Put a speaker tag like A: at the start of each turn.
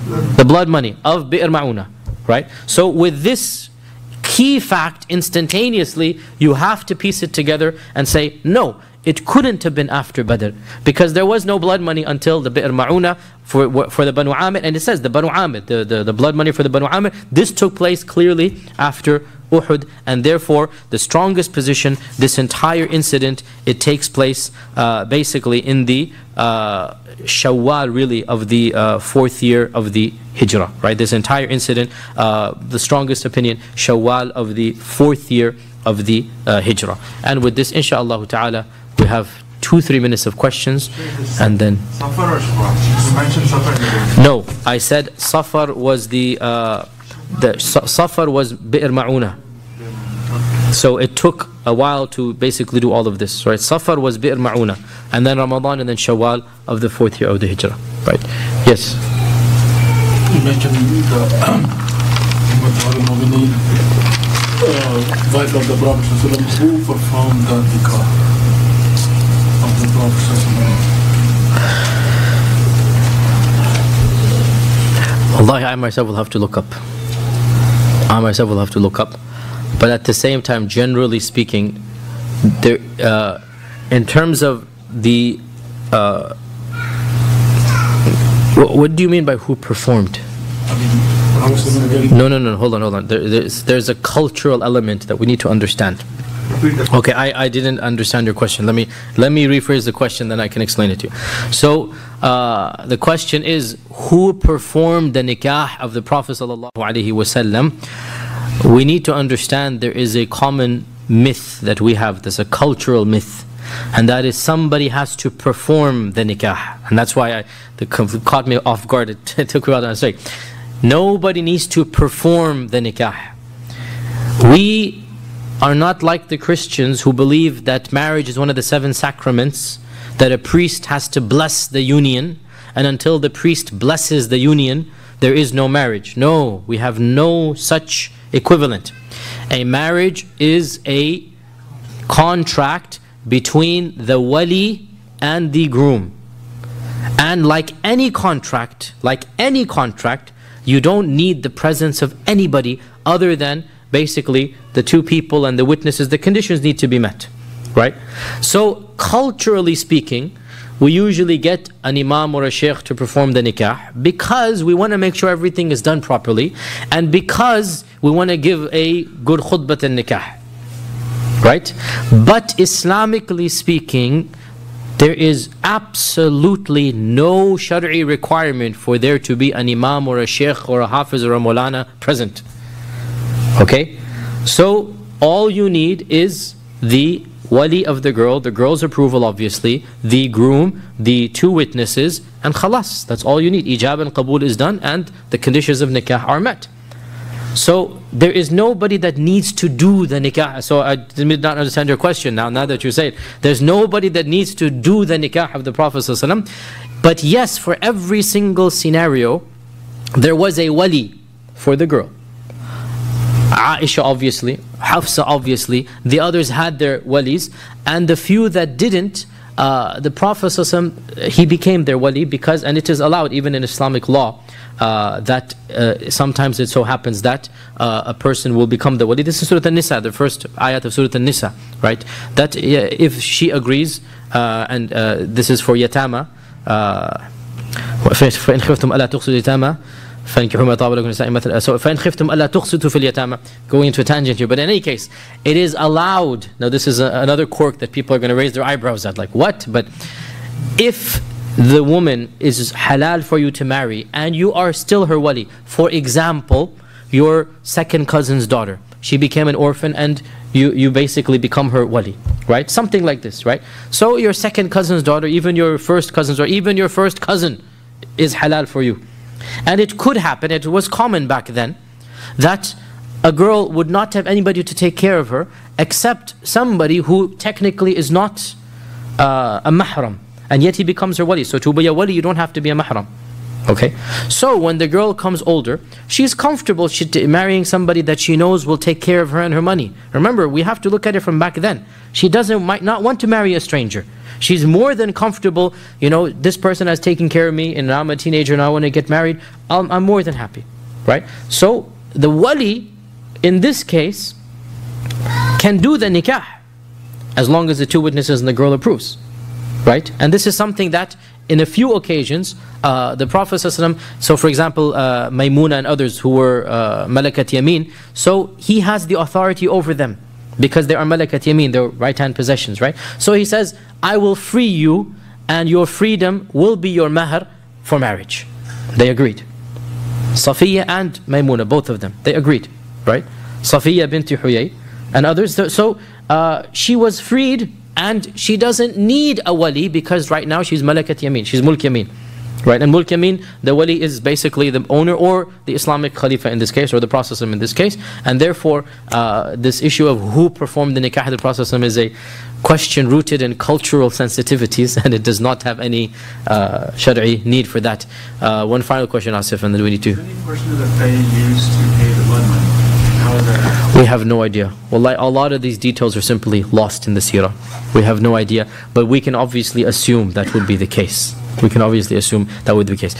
A: The blood money of Bi'r Ma'una, right? So with this key fact, instantaneously, you have to piece it together and say, no, it couldn't have been after Badr, because there was no blood money until the Bi'r Ma'una for the Banu Amir. And it says the Banu Amir, the blood money for the Banu Amir, this took place clearly after Uhud, and therefore the strongest position, this entire incident, it takes place basically in the Shawwal, really, of the 4th year of the Hijrah, right? This entire incident, the strongest opinion, Shawwal of the 4th year of the Hijrah. And with this, inshaAllah ta'ala, we have 2-3 minutes of questions, and then...
B: Safar or Shawwal? You mentioned Safar.
A: No, I said Safar was the Safar was Bi'r Ma'una. So it took a while to basically do all of this, right? Safar was Bi'r Ma'una, and then Ramadan, and then Shawwal of the 4th year of the Hijrah, right? Yes?
C: You mentioned the wife of the Prophet who performed the Nikkah of the Prophet.
A: Wallahi, I myself will have to look up. But at the same time, generally speaking, there, in terms of the... what do you mean by who performed? No, hold on. There's a cultural element that we need to understand. Okay, I didn't understand your question. Let me rephrase the question, then I can explain it to you. So the question is, who performed the nikah of the Prophet ﷺ? We need to understand there is a common myth that we have. There's a cultural myth, and that is somebody has to perform the nikah. And that's why it caught me off guard. It took me a while to answer. Nobody needs to perform the nikah. We are not like the Christians who believe that marriage is one of the 7 sacraments, that a priest has to bless the union, and until the priest blesses the union, there is no marriage. No, we have no such equivalent. A marriage is a contract between the wali and the groom. And like any contract, you don't need the presence of anybody other than basically the 2 people and the witnesses. The conditions need to be met, right? So culturally speaking, we usually get an imam or a sheikh to perform the nikah because we want to make sure everything is done properly, and because we want to give a good khutbah al-nikah, right? But Islamically speaking, there is absolutely no shari'i requirement for there to be an imam or a sheikh or a hafiz or a maulana present. Okay? So all you need is the wali of the girl's approval obviously, the groom, the 2 witnesses, and khalas. That's all you need. Ijab and qabul is done, and the conditions of nikah are met. So there is nobody that needs to do the nikah. So I did not understand your question now that you say it. There's nobody that needs to do the nikah of the Prophet ﷺ. But yes, for every single scenario, there was a wali for the girl. Aisha obviously, Hafsa obviously, the others had their walis, and the few that didn't, the Prophet ﷺ, he became their wali because, and it is allowed even in Islamic law, that sometimes it so happens that a person will become the wali. This is Surah An-Nisa, the first ayat of Surah An-Nisa, right? That if she agrees, and this is for yatama, فَإِنْ خِفْتُمْ أَلَا تُقْسِطُوا الْيَتَامَى فَانكِحُوا مَا طَابَ لَكُم مِنَ النِّسَاءِ مَثْنًى. So فَإِنْ خِفْتُمْ أَلَا تُقْسِطُوا فِي الْيَتَامَى, going into a tangent here, but in any case, it is allowed. Now this is another quirk that people are going to raise their eyebrows at, like what? But if the woman is halal for you to marry and you are still her wali, for example, your second cousin's daughter, she became an orphan and you basically become her wali, right? Something like this, right? So your second cousin's daughter, even your first cousin's, or even your first cousin is halal for you. And it could happen, it was common back then, that a girl would not have anybody to take care of her except somebody who technically is not a mahram, and yet he becomes her wali. So to be a wali, you don't have to be a mahram. Okay? So when the girl comes older, she's comfortable marrying somebody that she knows will take care of her and her money. Remember, we have to look at it from back then. She might not want to marry a stranger. She's more than comfortable, you know, this person has taken care of me and now I'm a teenager and I want to get married. I'm more than happy, right? So the wali, in this case, can do the nikah as long as the two witnesses and the girl approves, right? And this is something that in a few occasions the Prophet ﷺ, so for example Maymuna and others who were Malakat Yameen, so he has the authority over them because they are Malakat Yameen, their right hand possessions, right? So he says, I will free you and your freedom will be your mahr for marriage. They agreed. Safiya and Maymuna, both of them, they agreed, right? Safiya bint Huyay and others. So she was freed and she doesn't need a wali because right now she's Malakat Yameen, she's Mulk Yameen, right? And Mulk Yameen, the wali is basically the owner or the Islamic Khalifa in this case, or the Prophet in this case, and therefore this issue of who performed the nikah of the Prophet is a question rooted in cultural sensitivities, and it does not have any shari'i need for that. One final question, Asif, and then we need to...
B: Any portion of the pay used to pay the blood money? How is that?
A: We have no idea. Wallahi, a lot of these details are simply lost in the seerah. We have no idea, but we can obviously assume that would be the case. We can obviously assume that would be the case.